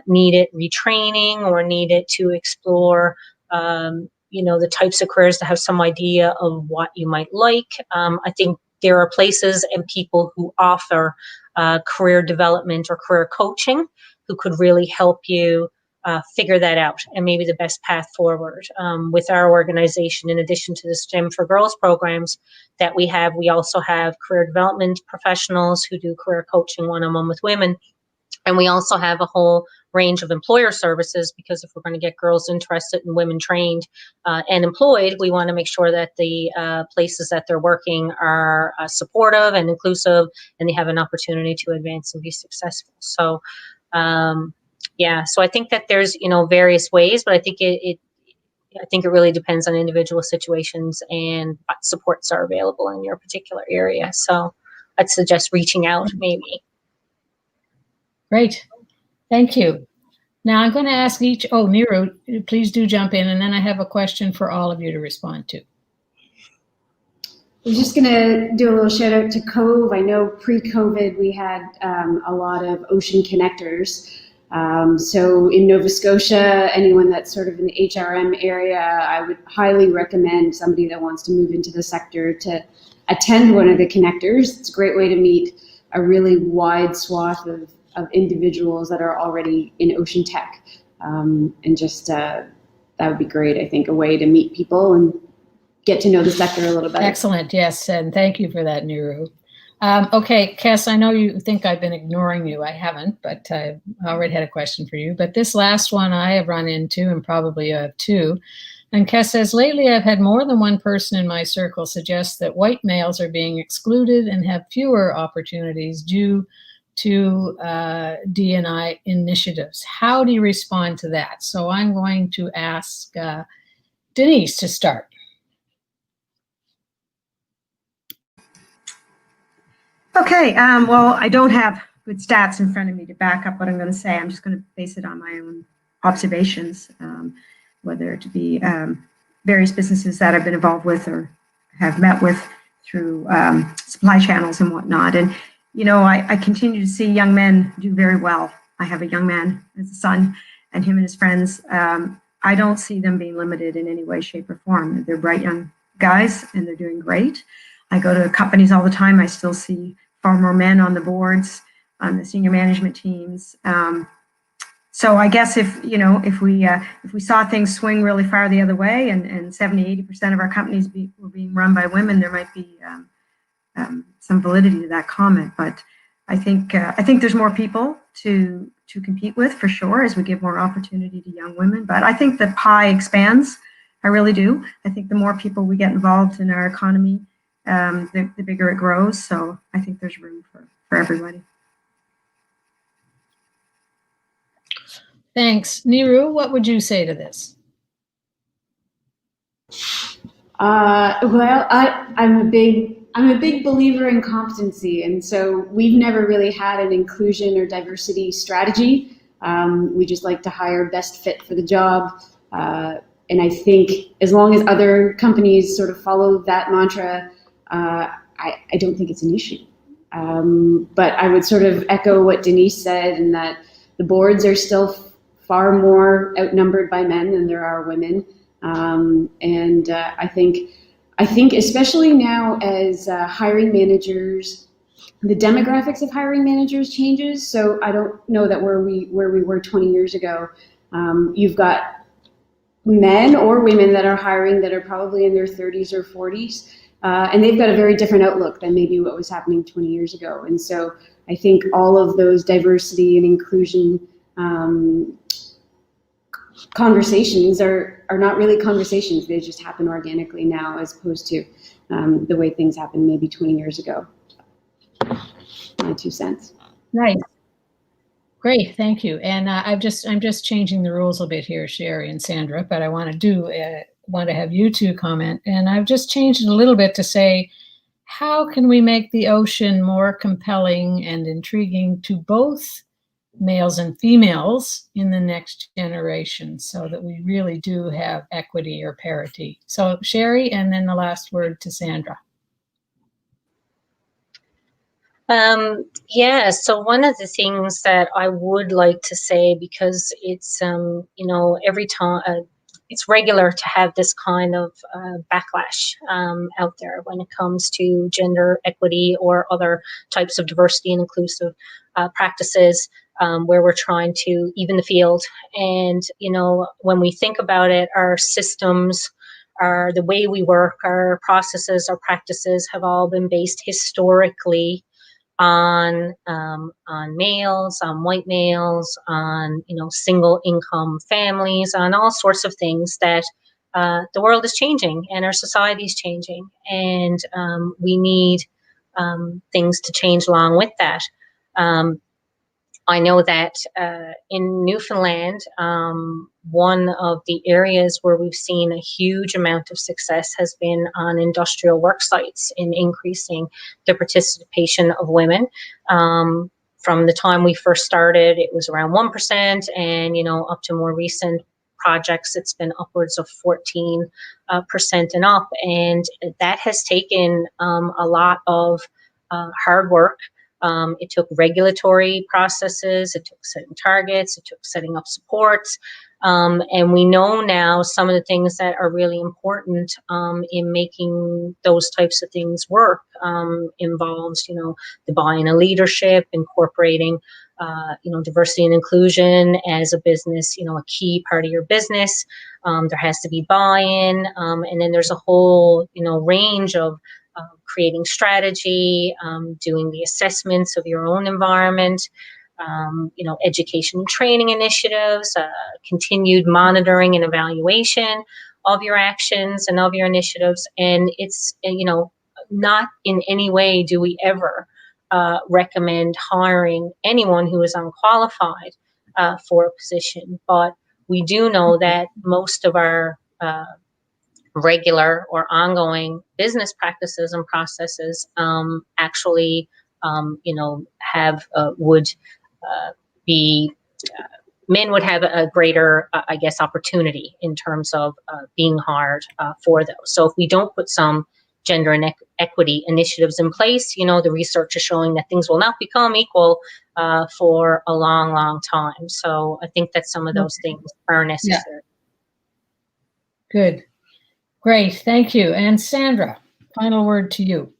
needed retraining or needed to explore, you know, the types of careers to have some idea of what you might like. I think there are places and people who offer career development or career coaching who could really help you figure that out and maybe the best path forward. With our organization, in addition to the STEM for Girls programs that we have, we also have career development professionals who do career coaching one-on-one with women. And we also have a whole range of employer services, because if we're going to get girls interested and women trained and employed, we want to make sure that the places that they're working are supportive and inclusive, and they have an opportunity to advance and be successful. So, yeah, so I think that there's, you know, various ways, but I think it really depends on individual situations and what supports are available in your particular area. So I'd suggest reaching out maybe. Great. Thank you. Now I'm going to ask each, Niru, please do jump in, and then I have a question for all of you to respond to. I was just going to do a little shout out to Cove. I know pre-COVID we had a lot of ocean connectors. So in Nova Scotia, anyone that's sort of in the HRM area, I would highly recommend somebody that wants to move into the sector to attend one of the connectors. It's a great way to meet a really wide swath of individuals that are already in ocean tech. And just that would be great, I think, a way to meet people and get to know the sector a little better. Excellent, yes, and thank you for that, Niru. Okay, Kes, I know you think I've been ignoring you. I haven't, but I already had a question for you. But this last one I have run into, and probably you have too. And Kes says, lately I've had more than one person in my circle suggest that white males are being excluded and have fewer opportunities due to D&I initiatives. How do you respond to that? So I'm going to ask Denise to start. Okay, well, I don't have good stats in front of me to back up what I'm going to say. I'm just going to base it on my own observations, whether it be various businesses that I've been involved with or have met with through supply channels and whatnot. And, you know, I continue to see young men do very well. I have a young man as a son, and him and his friends, I don't see them being limited in any way, shape, or form. They're bright young guys, and they're doing great. I go to companies all the time. I still see far more men on the boards, on the senior management teams. So I guess if we saw things swing really far the other way, and 70-80% of our companies were being run by women, there might be some validity to that comment. But I think there's more people to compete with, for sure, as we give more opportunity to young women. But I think the pie expands. I really do. I think the more people we get involved in our economy, the bigger it grows. So I think there's room for everybody. Thanks. Niru, what would you say to this? Well, I'm a big believer in competency, and so we've never really had an inclusion or diversity strategy. We just like to hire best fit for the job, and I think as long as other companies sort of follow that mantra, I don't think it's an issue. But I would sort of echo what Denise said, in that the boards are still far more outnumbered by men than there are women. And I think especially now as hiring managers, the demographics of hiring managers changes. So I don't know that where we were 20 years ago, you've got men or women that are hiring that are probably in their 30s or 40s, and they've got a very different outlook than maybe what was happening 20 years ago. And so I think all of those diversity and inclusion conversations are not really conversations. They just happen organically now, as opposed to the way things happened maybe 20 years ago. My 2 cents. Nice. Great, thank you. And I'm just changing the rules a bit here, Cheri and Sandra, but I want to have you two comment. And I've just changed it a little bit to say, how can we make the ocean more compelling and intriguing to both males and females in the next generation, so that we really do have equity or parity? So Cheri, and then the last word to Sandra. Yeah, so one of the things that I would like to say, because it's, every time it's regular to have this kind of backlash out there when it comes to gender equity or other types of diversity and inclusive practices, where we're trying to even the field. And, when we think about it, our systems, the way we work, our processes, our practices have all been based historically on males, on white males, on single income families, on all sorts of things that the world is changing and our society is changing, and we need things to change along with that. I know that in Newfoundland, one of the areas where we've seen a huge amount of success has been on industrial work sites in increasing the participation of women. From the time we first started, it was around 1%, and up to more recent projects, it's been upwards of 14% and up, and that has taken a lot of hard work. It took regulatory processes, it took setting targets, it took setting up supports. And we know now some of the things that are really important in making those types of things work involves, the buy-in of leadership, incorporating, diversity and inclusion as a business, a key part of your business. There has to be buy-in, and then there's a whole, range of creating strategy, doing the assessments of your own environment, education and training initiatives, continued monitoring and evaluation of your actions and of your initiatives. And it's, not in any way do we ever recommend hiring anyone who is unqualified for a position. But we do know that most of our regular or ongoing business practices and processes actually, men would have a greater, opportunity in terms of being hired for those. So if we don't put some gender and equity initiatives in place, the research is showing that things will not become equal for a long, long time. So I think that some of those things are necessary. Yeah. Good. Great, thank you. And Sandra, final word to you.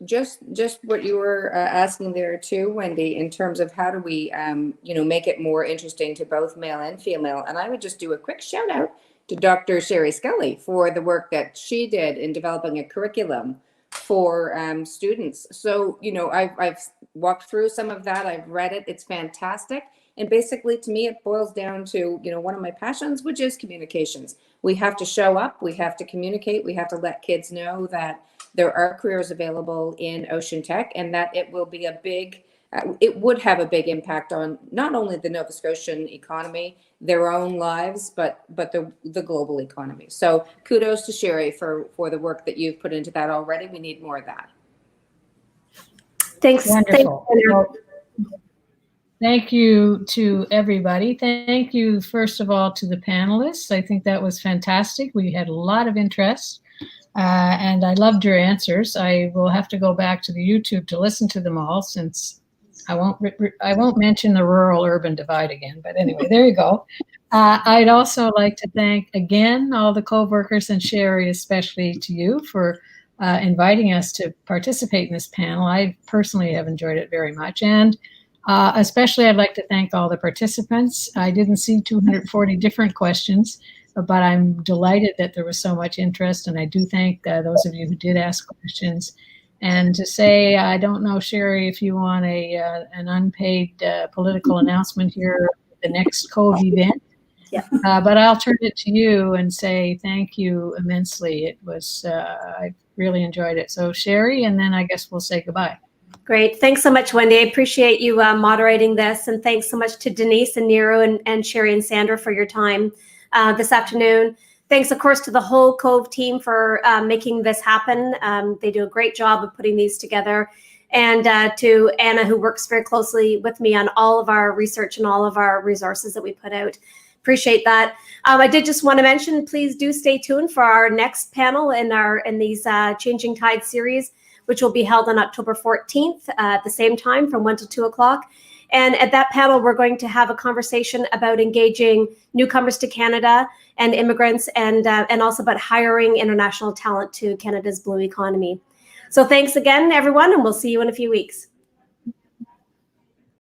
Just what you were asking there too, Wendy, in terms of how do we, make it more interesting to both male and female. And I would just do a quick shout out to Dr. Cheri Scully for the work that she did in developing a curriculum for students. So, I've walked through some of that. I've read it. It's fantastic. And basically, to me, it boils down to, one of my passions, which is communications. We have to show up. We have to communicate. We have to let kids know that there are careers available in ocean tech, and that it will be it would have a big impact on not only the Nova Scotian economy, their own lives, but the global economy. So kudos to Cheri for the work that you've put into that already. We need more of that. Thanks. Wonderful. Thanks. Thank you to everybody. Thank you, first of all, to the panelists. I think that was fantastic. We had a lot of interest. And I loved your answers. I will have to go back to the YouTube to listen to them all, since I won't mention the rural-urban divide again. But anyway, there you go. I'd also like to thank again all the Cove workers, and Cheri, especially to you, for inviting us to participate in this panel. I personally have enjoyed it very much. And especially I'd like to thank all the participants. I didn't see 240 different questions, but I'm delighted that there was so much interest, and I do thank those of you who did ask questions. And to say, I don't know, Cheri, if you want an unpaid political announcement here at the next Cove event, Yeah. But I'll turn it to you and say thank you immensely. It was, I really enjoyed it. So Cheri, and then I guess we'll say goodbye. Great. Thanks so much, Wendy. I appreciate you moderating this. And thanks so much to Denise and Niru and Cheri and Sandra for your time this afternoon. Thanks, of course, to the whole Cove team for making this happen. They do a great job of putting these together. And to Anna, who works very closely with me on all of our research and all of our resources that we put out. Appreciate that. I did just want to mention, please do stay tuned for our next panel in these Changing Tide series, which will be held on October 14th at the same time from 1 to 2 o'clock. And at that panel, we're going to have a conversation about engaging newcomers to Canada and immigrants, and also about hiring international talent to Canada's blue economy. So thanks again, everyone, and we'll see you in a few weeks.